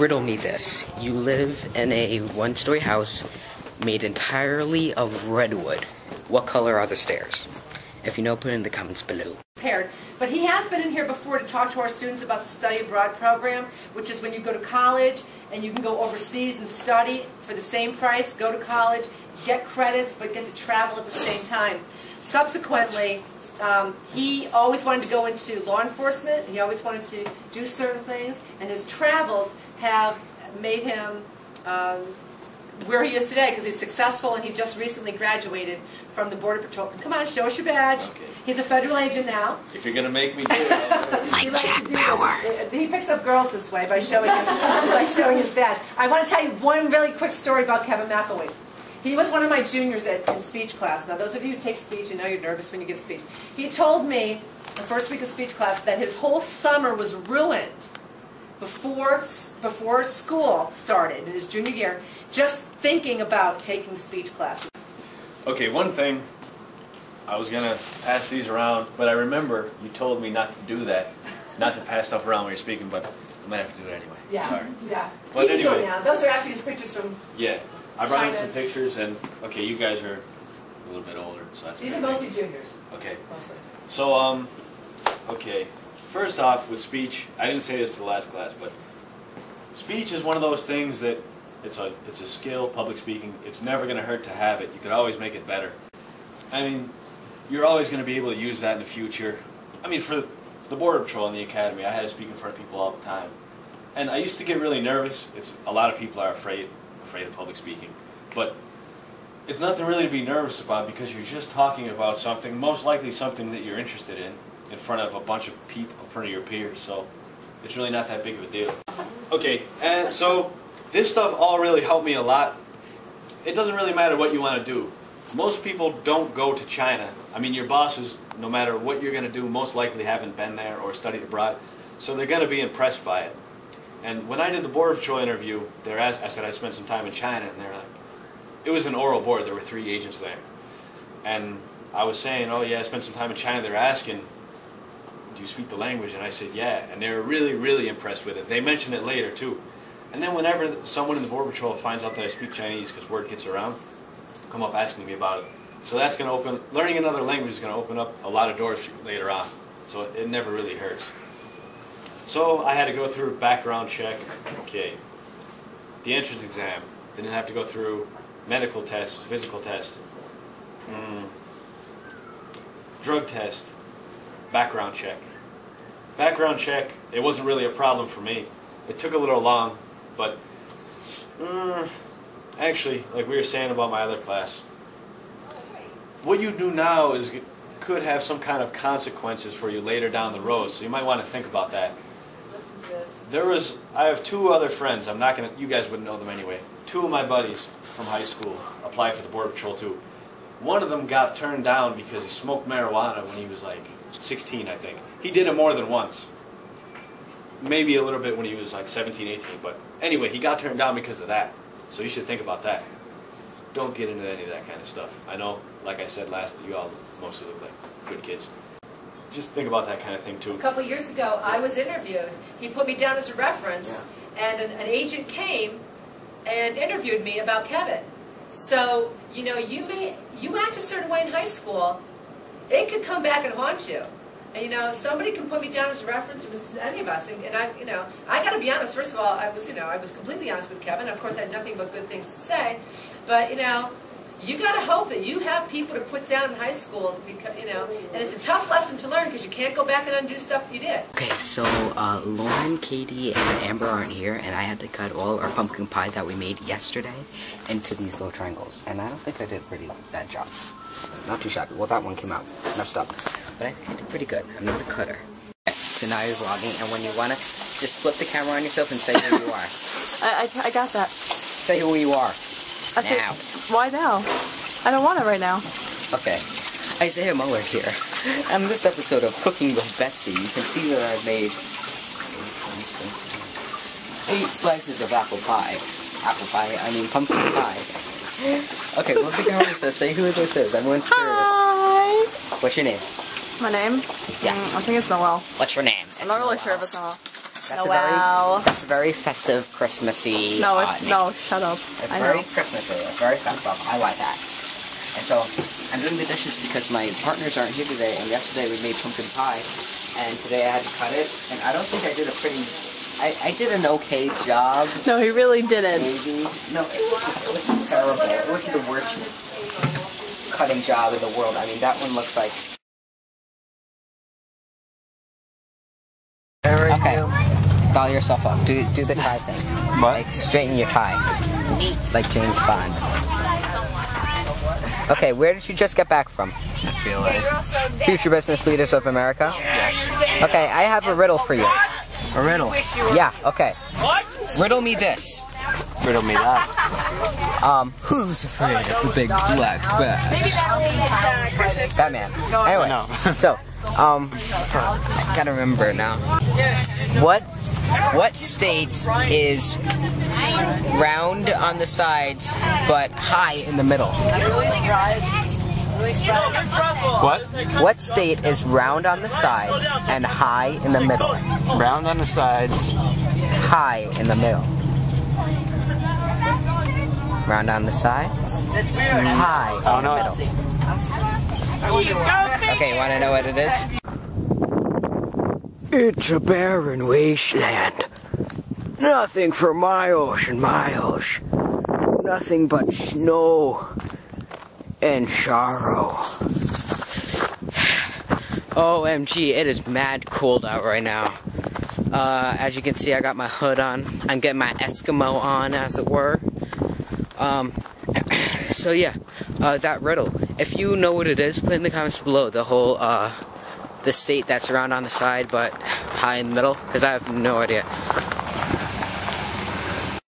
riddle me this. You live in a one-story house made entirely of redwood. What color are the stairs? If you know, put it in the comments below. But he has been in here before to talk to our students about the study abroad program, which is when you go to college and you can go overseas and study for the same price, go to college, get credits, but get to travel at the same time. Subsequently, he always wanted to go into law enforcement. He always wanted to do certain things, and his travels have made him where he is today, because he's successful, and he just recently graduated from the Border Patrol. Come on, show us your badge. Okay. He's a federal agent now. If you're going to make me do it, like Jack Bauer. He picks up girls this way by showing his badge. I want to tell you one really quick story about Kevin McElwain. He was one of my juniors in speech class. Now, those of you who take speech, you know you're nervous when you give speech. He told me the first week of speech class that his whole summer was ruined before school started in his junior year, just thinking about taking speech classes. Okay, one thing, I was going to pass these around, but I remember you told me not to do that, not to pass stuff around when you're speaking, but I might have to do it anyway. Yeah. Sorry. Yeah. But you can do anyway. it now. Those are actually just pictures from Yeah. I brought in China. some pictures, and, okay, you guys are a little bit older, so that's These okay. are mostly juniors. Okay. Mostly. So, okay, first off, with speech, I didn't say this to the last class, but speech is one of those things that it's a skill, public speaking. It's never going to hurt to have it. You could always make it better. I mean, you're always going to be able to use that in the future. I mean, for the Border Patrol and the Academy, I had to speak in front of people all the time. And I used to get really nervous. A lot of people are afraid of public speaking. But it's nothing really to be nervous about, because you're just talking about something, most likely something that you're interested in front of a bunch of people, in front of your peers. So it's really not that big of a deal. Okay, and so this stuff all really helped me a lot. It doesn't really matter what you want to do. Most people don't go to China. I mean, your bosses, no matter what you're going to do, most likely haven't been there or studied abroad, so they're going to be impressed by it. And when I did the Border Patrol interview, I said I spent some time in China, and they're like, it was an oral board. There were 3 agents there. And I was saying, oh yeah, I spent some time in China. They were asking, do you speak the language? And I said, yeah. And they were really, really impressed with it. They mentioned it later, too. And then whenever someone in the Border Patrol finds out that I speak Chinese, because word gets around, come up asking me about it. So that's going to open, learning another language is going to open up a lot of doors for you later on. So it never really hurts. So I had to go through a background check. Okay. The entrance exam. Didn't have to go through medical test, physical test. Drug test. Background check. Background check, it wasn't really a problem for me. It took a little long, but actually, like we were saying about my other class, what you do now could have some kind of consequences for you later down the road, so you might want to think about that. Listen to this. I have 2 other friends, you guys wouldn't know them anyway. 2 of my buddies from high school applied for the Border Patrol too. One of them got turned down because he smoked marijuana when he was like 16, I think. He did it more than once. Maybe a little bit when he was like 17, 18, but anyway, he got turned down because of that. So you should think about that. Don't get into any of that kind of stuff. I know, like I said last, you all mostly look like good kids. Just think about that kind of thing too. A couple years ago, I was interviewed. He put me down as a reference, and an agent came and interviewed me about Kevin. So, you know, you act a certain way in high school, it could come back and haunt you. And, you know, somebody can put me down as a reference with any of us, and I got to be honest. First of all, I was completely honest with Kevin. Of course, I had nothing but good things to say. But, you know, you got to hope that you have people to put down in high school, because, you know, and it's a tough lesson to learn, because you can't go back and undo stuff that you did. Okay, so Lauren, Katie, and Amber aren't here, and I had to cut all our pumpkin pie that we made yesterday into these little triangles, and I don't think I did a pretty bad job. Not too shabby. Well, that one came out messed up, but I think I did pretty good. I'm not a cutter. Okay, so now you're vlogging, and when you wanna, just flip the camera on yourself and say who you are. I got that. Say who you are. Okay. Now. Why now? I don't want it right now. Okay. Isaiah Mueller here. On this episode of Cooking with Betsy, you can see that I made 8 slices of apple pie. Pumpkin pie. Okay, well, the camera says, say who this is. Everyone's curious. Hi! What's your name? My name? Yeah. I think it's Noel. What's your name? I'm not really sure if it's Noel. That's Noel. that's very festive, Christmassy. No, it's name. no. Shut up. It's I very know. Christmassy. It's very festive. I like that. And so I'm doing the dishes because my partners aren't here today. And yesterday we made pumpkin pie, and today I had to cut it. And I don't think I did a pretty. I did an okay job. No, he really didn't. Maybe. No, it wasn't terrible. It wasn't the worst cutting job in the world. I mean, that one looks like. Okay. Doll yourself up. Do the tie thing. What? Like straighten your tie. Like James Bond. Okay, where did you just get back from? Future Business Leaders of America? Yes. Okay, I have a riddle for you. A riddle. Yeah, okay. Riddle me this. Riddle me that. Who's afraid of the big black bat? Batman. Anyway, No. so, I gotta remember it now. What state is round on the sides but high in the middle? What? What state is round on the sides and high in the middle? Round on the sides. High in the middle. Round on the sides, high in the middle. Okay, you want to know what it is? It's a barren wasteland. Nothing for miles and miles. Nothing but snow and sorrow. OMG, it is mad cold out right now. As you can see, I got my hood on. I'm getting my Eskimo on, as it were. So yeah, that riddle. If you know what it is, put in the comments below the whole, the state that's round on the side but high in the middle, because I have no idea.